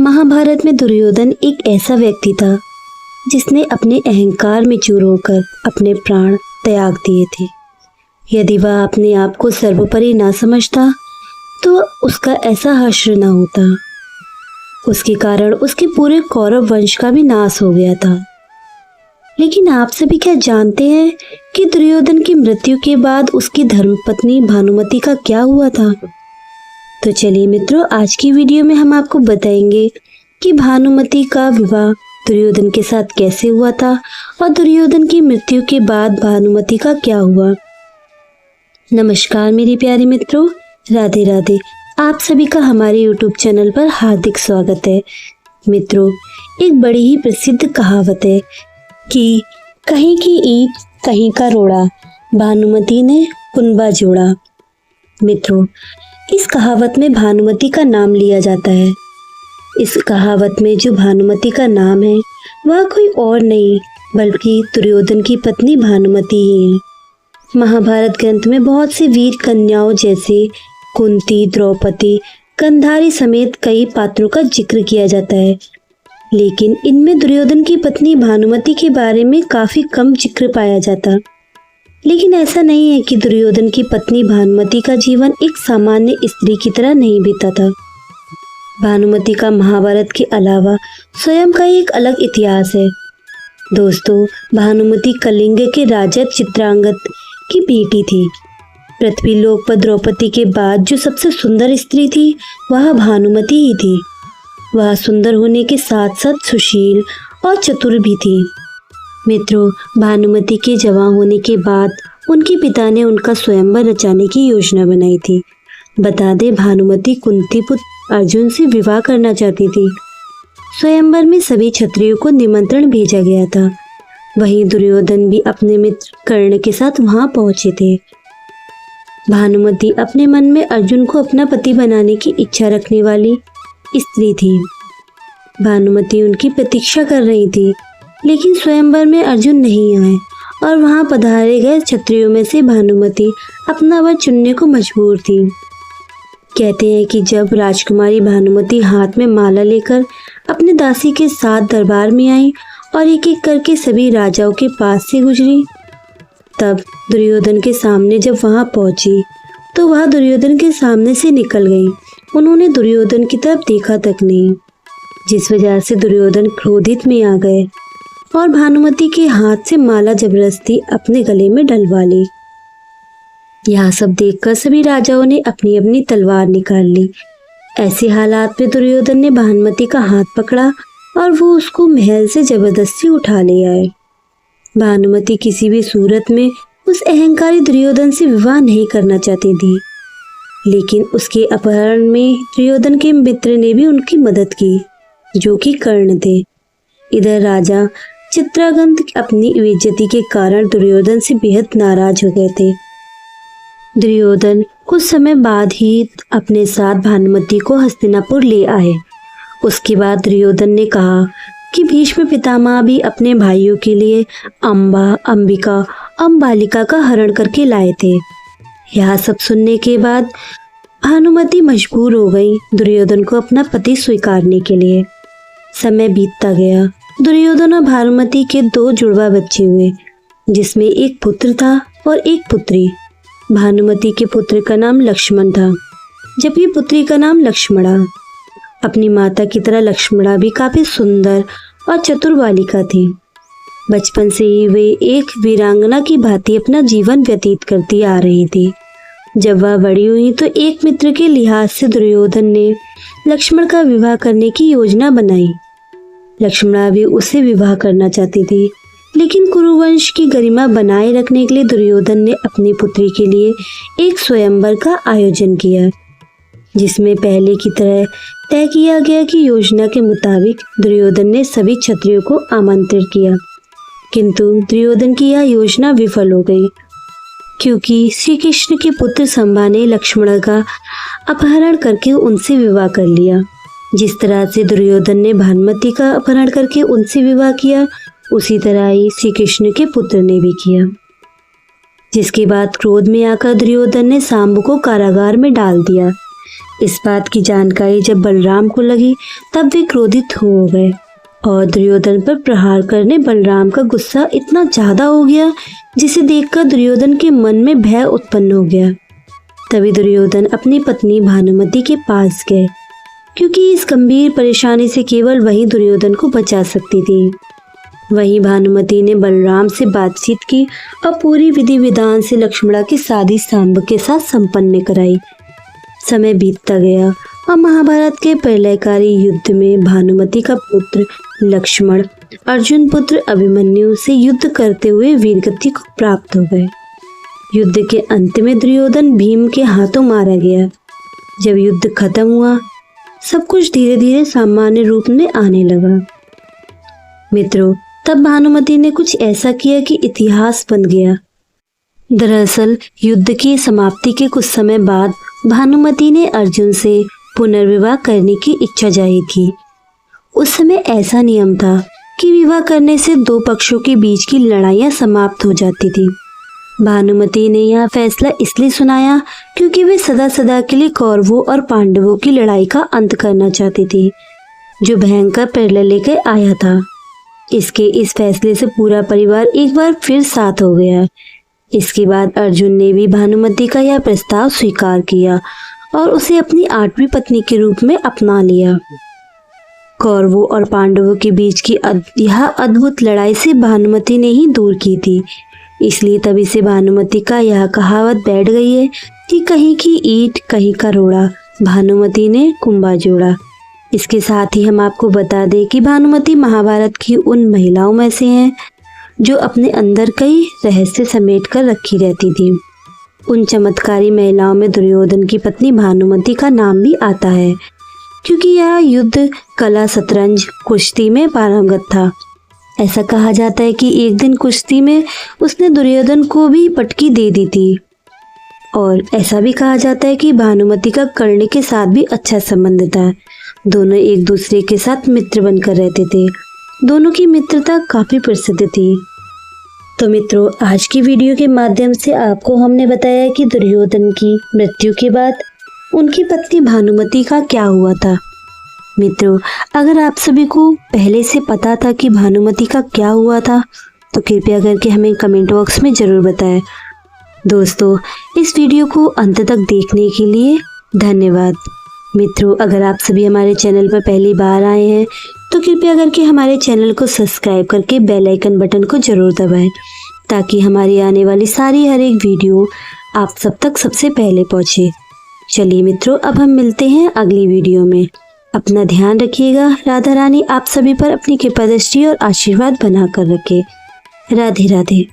महाभारत में दुर्योधन एक ऐसा व्यक्ति था जिसने अपने अहंकार में चूर होकर अपने प्राण त्याग दिए थे। यदि वह अपने आप को सर्वोपरि ना समझता तो उसका ऐसा हश्र न होता। उसके कारण उसके पूरे कौरव वंश का भी नाश हो गया था। लेकिन आप सभी क्या जानते हैं कि दुर्योधन की मृत्यु के बाद उसकी धर्मपत्नी भानुमति का क्या हुआ था? तो चलिए मित्रों, आज की वीडियो में हम आपको बताएंगे कि भानुमति का विवाह दुर्योधन के साथ कैसे हुआ था और दुर्योधन की मृत्यु के बाद भानुमति का क्या हुआ। नमस्कार मेरे प्यारे मित्रों, राधे राधे। आप सभी का हमारे YouTube चैनल पर हार्दिक स्वागत है। मित्रों, एक बड़ी ही प्रसिद्ध कहावत है कि कहीं की ईंट कहीं का रोड़ा, भानुमति ने कुनबा जोड़ा। मित्रों, इस कहावत में भानुमति का नाम लिया जाता है। इस कहावत में जो भानुमति का नाम है वह कोई और नहीं बल्कि दुर्योधन की पत्नी भानुमति ही है। महाभारत ग्रंथ में बहुत सी वीर कन्याओं जैसे कुंती, द्रौपदी, गांधारी समेत कई पात्रों का जिक्र किया जाता है, लेकिन इनमें दुर्योधन की पत्नी भानुमति के बारे में काफी कम जिक्र पाया जाता। लेकिन ऐसा नहीं है कि दुर्योधन की पत्नी भानुमति का जीवन एक सामान्य स्त्री की तरह नहीं बीता था। भानुमति का महाभारत के अलावा स्वयं का एक अलग इतिहास है। दोस्तों, भानुमति कलिंग के राजा चित्रांगद की बेटी थी। पृथ्वीलोक पर द्रौपदी के बाद जो सबसे सुंदर स्त्री थी वह भानुमति ही थी। वह सुंदर होने के साथ साथ सुशील और चतुर भी थी। मित्रों, भानुमति के जवान होने के बाद उनके पिता ने उनका स्वयंवर रचाने की योजना बनाई थी। बता दे, भानुमति कुंती पुत्र अर्जुन से विवाह करना चाहती थी। स्वयंवर में सभी क्षत्रियों को निमंत्रण भेजा गया था। वहीं दुर्योधन भी अपने मित्र कर्ण के साथ वहां पहुंचे थे। भानुमति अपने मन में अर्जुन को अपना पति बनाने की इच्छा रखने वाली स्त्री थी। भानुमति उनकी प्रतीक्षा कर रही थी, लेकिन स्वयंवर में अर्जुन नहीं आए और वहां पधारे गए क्षत्रियों में से भानुमति अपना वर चुनने को मजबूर थी। कहते हैं कि जब राजकुमारी भानुमति हाथ में माला लेकर अपने दासी के साथ दरबार में आई और एक एक करके सभी राजाओं के पास से गुजरी, तब दुर्योधन के सामने जब वहां पहुंची तो वह दुर्योधन के सामने से निकल गई। उन्होंने दुर्योधन की तरफ देखा तक नहीं, जिस वजह से दुर्योधन क्रोधित में आ गए और भानुमति के हाथ से माला जबरदस्ती अपने गले में डलवा ली। यह सब देखकर सभी राजाओं ने अपनी अपनी तलवार निकाल ली। ऐसे हालात में दुर्योधन ने भानुमति का हाथ पकड़ा और वो उसको महल से जबरदस्ती उठा ले आए। भानुमति किसी भी सूरत में उस अहंकारी दुर्योधन से विवाह नहीं करना चाहती थी, लेकिन उसके अपहरण में दुर्योधन के मित्र ने भी उनकी मदद की, जो कि कर्ण थे। इधर राजा चित्रांगद अपनी बेइज्जती के कारण दुर्योधन से बेहद नाराज हो गए थे। दुर्योधन कुछ समय बाद ही अपने साथ भानुमति को हस्तिनापुर ले आए। उसके बाद दुर्योधन ने कहा कि भीष्म पितामह भी अपने भाइयों के लिए अंबा, अंबिका, अंबालिका का हरण करके लाए थे। यह सब सुनने के बाद भानुमति मजबूर हो गई दुर्योधन को अपना पति स्वीकारने के लिए। समय बीतता गया। दुर्योधन और भानुमति के 2 जुड़वा बच्चे हुए, जिसमें एक पुत्र था और एक पुत्री। भानुमति के पुत्र का नाम लक्ष्मण था, जबकि पुत्री का नाम लक्ष्मणा। अपनी माता की तरह लक्ष्मणा भी काफी सुंदर और चतुर बालिका थी। बचपन से ही वे एक वीरांगना की भांति अपना जीवन व्यतीत करती आ रही थी। जब वह बड़ी हुई तो एक मित्र के लिहाज से दुर्योधन ने लक्ष्मण का विवाह करने की योजना बनाई। लक्ष्मणा भी उससे विवाह करना चाहती थी, लेकिन कुरुवंश की गरिमा बनाए रखने के लिए दुर्योधन ने अपनी पुत्री के लिए एक स्वयंवर का आयोजन किया, जिसमें पहले की तरह तय किया गया कि योजना के मुताबिक दुर्योधन ने सभी क्षत्रियों को आमंत्रित किया। किंतु दुर्योधन की यह योजना विफल हो गई, क्योंकि श्री कृष्ण के पुत्र संबा ने लक्ष्मण का अपहरण करके उनसे विवाह कर लिया। जिस तरह से दुर्योधन ने भानुमति का अपहरण करके उनसे विवाह किया, उसी तरह ही श्री कृष्ण के पुत्र ने भी किया। जिसके बाद क्रोध में आकर दुर्योधन ने सांब को कारागार में डाल दिया। इस बात की जानकारी जब बलराम को लगी तब वे क्रोधित हो गए और दुर्योधन पर प्रहार करने बलराम का गुस्सा इतना ज्यादा हो गया जिसे देखकर दुर्योधन के मन में भय उत्पन्न हो गया। तभी दुर्योधन अपनी पत्नी भानुमति के पास गए, क्योंकि इस गंभीर परेशानी से केवल वही दुर्योधन को बचा सकती थी। वहीं भानुमति ने बलराम से बातचीत की और पूरी विधि विधान से लक्ष्मणा की शादी सांब के साथ संपन्न कराई। समय बीतता गया और महाभारत के प्रलयकारी युद्ध में भानुमति का पुत्र लक्ष्मण अर्जुन पुत्र अभिमन्यु से युद्ध करते हुए वीरगति को प्राप्त हो गए। युद्ध के अंत में दुर्योधन भीम के हाथों मारा गया। जब युद्ध खत्म हुआ, सब कुछ धीरे धीरे सामान्य रूप में आने लगा। मित्रों, तब भानुमति ने कुछ ऐसा किया कि इतिहास बन गया। दरअसल युद्ध की समाप्ति के कुछ समय बाद भानुमति ने अर्जुन से पुनर्विवाह करने की इच्छा जाहिर की। उस समय ऐसा नियम था कि विवाह करने से दो पक्षों के बीच की लड़ाइयाँ समाप्त हो जाती थी। भानुमति ने यह फैसला इसलिए सुनाया क्योंकि वे सदा सदा के लिए कौरवों और पांडवों की लड़ाई का अंत करना चाहती थी, जो भयंकर प्रलय लेकर आया था। इसके इस फैसले से पूरा परिवार एक बार फिर साथ हो गया। इसके बाद अर्जुन ने भी भानुमति का यह प्रस्ताव स्वीकार किया और उसे अपनी 8वीं पत्नी के रूप में अपना लिया। कौरवों और पांडवों के बीच की यह अद्भुत लड़ाई से भानुमति ने ही दूर की थी। इसलिए तभी से भानुमति का यह कहावत बैठ गई है कि कहीं की ईंट कहीं का रोड़ा, भानुमति ने कुंभा जोड़ा। इसके साथ ही हम आपको बता दें कि भानुमति महाभारत की उन महिलाओं में से हैं जो अपने अंदर कई रहस्य समेट कर रखी रहती थी। उन चमत्कारी महिलाओं में दुर्योधन की पत्नी भानुमति का नाम भी आता है, क्योंकि यह युद्ध कला शतरंज कुश्ती में पारंगत था। ऐसा कहा जाता है कि एक दिन कुश्ती में उसने दुर्योधन को भी पटकी दे दी थी। और ऐसा भी कहा जाता है कि भानुमति का कर्ण के साथ भी अच्छा संबंध था। दोनों एक दूसरे के साथ मित्र बनकर रहते थे। दोनों की मित्रता काफी प्रसिद्ध थी। तो मित्रों, आज की वीडियो के माध्यम से आपको हमने बताया कि दुर्योधन की मृत्यु के बाद उनकी पत्नी भानुमति का क्या हुआ था। मित्रों, अगर आप सभी को पहले से पता था कि भानुमति का क्या हुआ था तो कृपया करके हमें कमेंट बॉक्स में ज़रूर बताएं। दोस्तों, इस वीडियो को अंत तक देखने के लिए धन्यवाद। मित्रों, अगर आप सभी हमारे चैनल पर पहली बार आए हैं तो कृपया करके हमारे चैनल को सब्सक्राइब करके बेल आइकन बटन को ज़रूर दबाएं, ताकि हमारी आने वाली सारी हर एक वीडियो आप सब तक सबसे पहले पहुँचे। चलिए मित्रों, अब हम मिलते हैं अगली वीडियो में। अपना ध्यान रखिएगा। राधा रानी आप सभी पर अपनी कृपा दृष्टि और आशीर्वाद बनाकर रखे। राधे राधे।